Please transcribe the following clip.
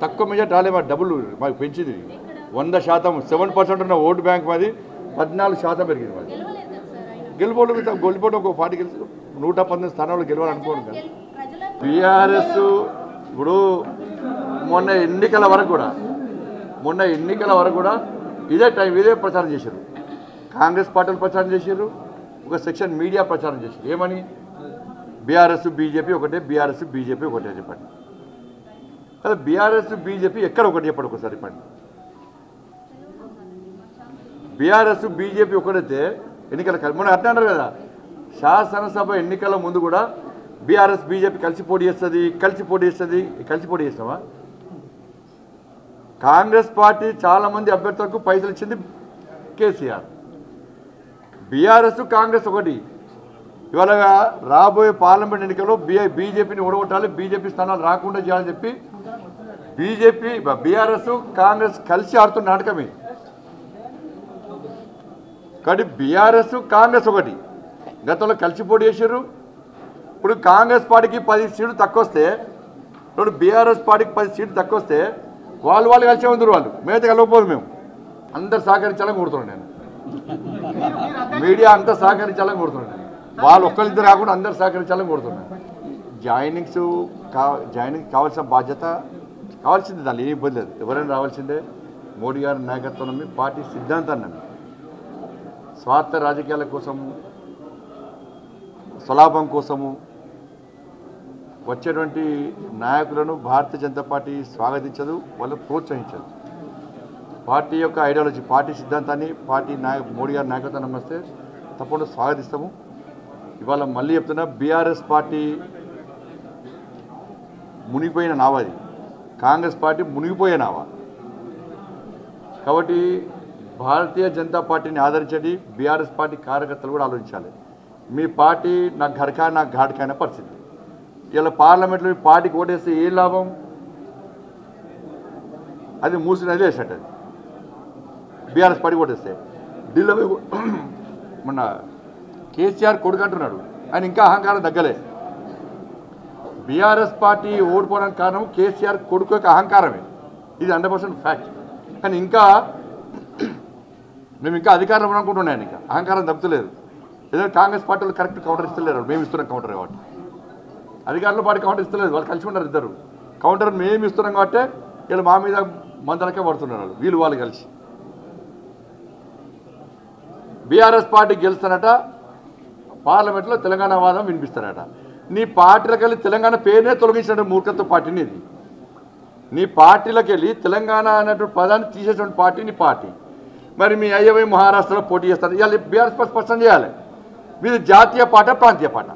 తక్కువ మెజార్టీ రాలే, మాకు డబ్బులు మాకు పెంచింది 100%. 7% ఉన్న ఓటు బ్యాంక్ మాది 14% పెరిగింది. మాది గెలిపోవడం ఒక పార్టీ గెలిచి 119 స్థానాలు గెలవాలనుకోండి కదా. బీఆర్ఎస్ ఇప్పుడు మొన్న ఎన్నికల వరకు కూడా ఇదే ప్రచారం చేశారు. కాంగ్రెస్ పార్టీలు ప్రచారం చేశారు, ఒక సెక్షన్ మీడియా ప్రచారం చేశారు. ఏమని? బీఆర్ఎస్ బీజేపీ ఒకటే, బీఆర్ఎస్ బీజేపీ ఒకటే చెప్పండి. అదే బీఆర్ఎస్ బీజేపీ ఎక్కడ ఒకటి చెప్పండి, ఒకసారి చెప్పండి. బీఆర్ఎస్ బీజేపీ ఒకటైతే ఎన్నికల మొన్న అట్లా అన్నారు కదా, శాసనసభ ఎన్నికల ముందు కూడా బీఆర్ఎస్ బీజేపీ కలిసి పోటీ చేస్తామా? కాంగ్రెస్ పార్టీ చాలామంది అభ్యర్థులకు పైసలు ఇచ్చింది కేసీఆర్. బీఆర్ఎస్ కాంగ్రెస్ ఒకటి. ఇవాళ రాబోయే పార్లమెంట్ ఎన్నికల్లో బీజేపీని ఓడగొట్టాలి, బీజేపీ స్థానాలు రాకుండా చేయాలని చెప్పి బీఆర్ఎస్ కాంగ్రెస్ కలిసి ఆడుతున్న నాటకమే. కాబట్టి బీఆర్ఎస్ కాంగ్రెస్ ఒకటి, గతంలో కలిసి పోటీ చేశారు. ఇప్పుడు కాంగ్రెస్ పార్టీకి 10 సీట్లు తక్కువ వస్తే, ఇప్పుడు బీఆర్ఎస్ పార్టీకి 10 సీట్లు తక్కువ వస్తే వాళ్ళు కలిసే ఉందరు. వాళ్ళు మేమైతే కలవకపోదు. మేము అందరు సహకరించాలని కోరుతున్నాను. నేను మీడియా అంతా సహకరించాలని కోరుతున్నాను. వాళ్ళు ఒక్కరిద్దరు కాకుండా అందరు సహకరించాలని కోరుతున్నాను. జాయినింగ్ కావాల్సిన బాధ్యత కావాల్సిందే, దాన్ని ఏం ఇబ్బంది లేదు. ఎవరైనా రావాల్సిందే. మోడీ గారి నాయకత్వం నమ్మి, పార్టీ సిద్ధాంతాన్ని నమ్మి, స్వార్థ రాజకీయాల కోసము, స్వలాభం కోసము వచ్చేటువంటి నాయకులను భారతీయ జనతా పార్టీ స్వాగతించదు, వాళ్ళు ప్రోత్సహించదు. పార్టీ యొక్క ఐడియాలజీ, పార్టీ సిద్ధాంతాన్ని, మోడీ గారి నాయకత్వం నమ్మిస్తే తప్పకుండా స్వాగతిస్తాము. ఇవాళ మళ్ళీ చెప్తున్నా, బీఆర్ఎస్ పార్టీ మునిగిపోయిన నావది, కాంగ్రెస్ పార్టీ మునిగిపోయే నావ. కాబట్టి భారతీయ జనతా పార్టీని ఆదరించండి. బీఆర్ఎస్ పార్టీ కార్యకర్తలు కూడా ఆలోచించాలి. మీ పార్టీ నా ఘర్కా నా ఘాటుకైన పరిస్థితి. ఇలా పార్లమెంట్లో మీ పార్టీకి ఓటేస్తే ఏ లాభం? అది మూసినది వేసినట్టు. అది బీఆర్ఎస్ పార్టీ ఓటేస్తే ఢిల్లీలో మొన్న కేసీఆర్ కొడుకు అంటున్నాడు, ఆయన ఇంకా అహంకారం తగ్గలే. బీఆర్ఎస్ పార్టీ ఓడిపోవడానికి కారణం కేసీఆర్ కొడుకు యొక్క అహంకారమే. ఇది 100% ఫ్యాక్ట్. కానీ మేము ఇంకా అధికారంలో అనుకుంటున్నాను. ఇంకా అహంకారం తప్పుతలేదు. ఏదైనా కాంగ్రెస్ పార్టీలు కరెక్ట్ కౌంటర్ ఇస్తలేరు. మేము ఇస్తున్నాం కౌంటర్ కాబట్టి. అధికారుల పార్టీ కౌంటర్ ఇస్తలేదు, వాళ్ళు కలిసి ఉన్నారు ఇద్దరు. కౌంటర్ మేము ఇస్తున్నాం కాబట్టి వీళ్ళు మా మీద మందలకే పడుతున్నారు. వాళ్ళు కలిసి బీఆర్ఎస్ పార్టీ గెలుస్తారట, పార్లమెంట్లో తెలంగాణ వాదం వినిపిస్తారట. నీ పార్టీలకు వెళ్ళి తెలంగాణ పేరునే తొలగించిన మూర్ఖత్వ పార్టీని ఇది. నీ పార్టీలకు వెళ్ళి తెలంగాణ అనేటువంటి పదాన్ని తీసేటువంటి పార్టీ నీ పార్టీ. మరి మీ అయ్యవై మహారాష్ట్రలో పోటీ చేస్తారు. ఇవాళ బీఆర్ఎస్ స్పష్టం చేయాలి, మీది జాతీయ పార్టీ ప్రాంతీయ పార్టీ.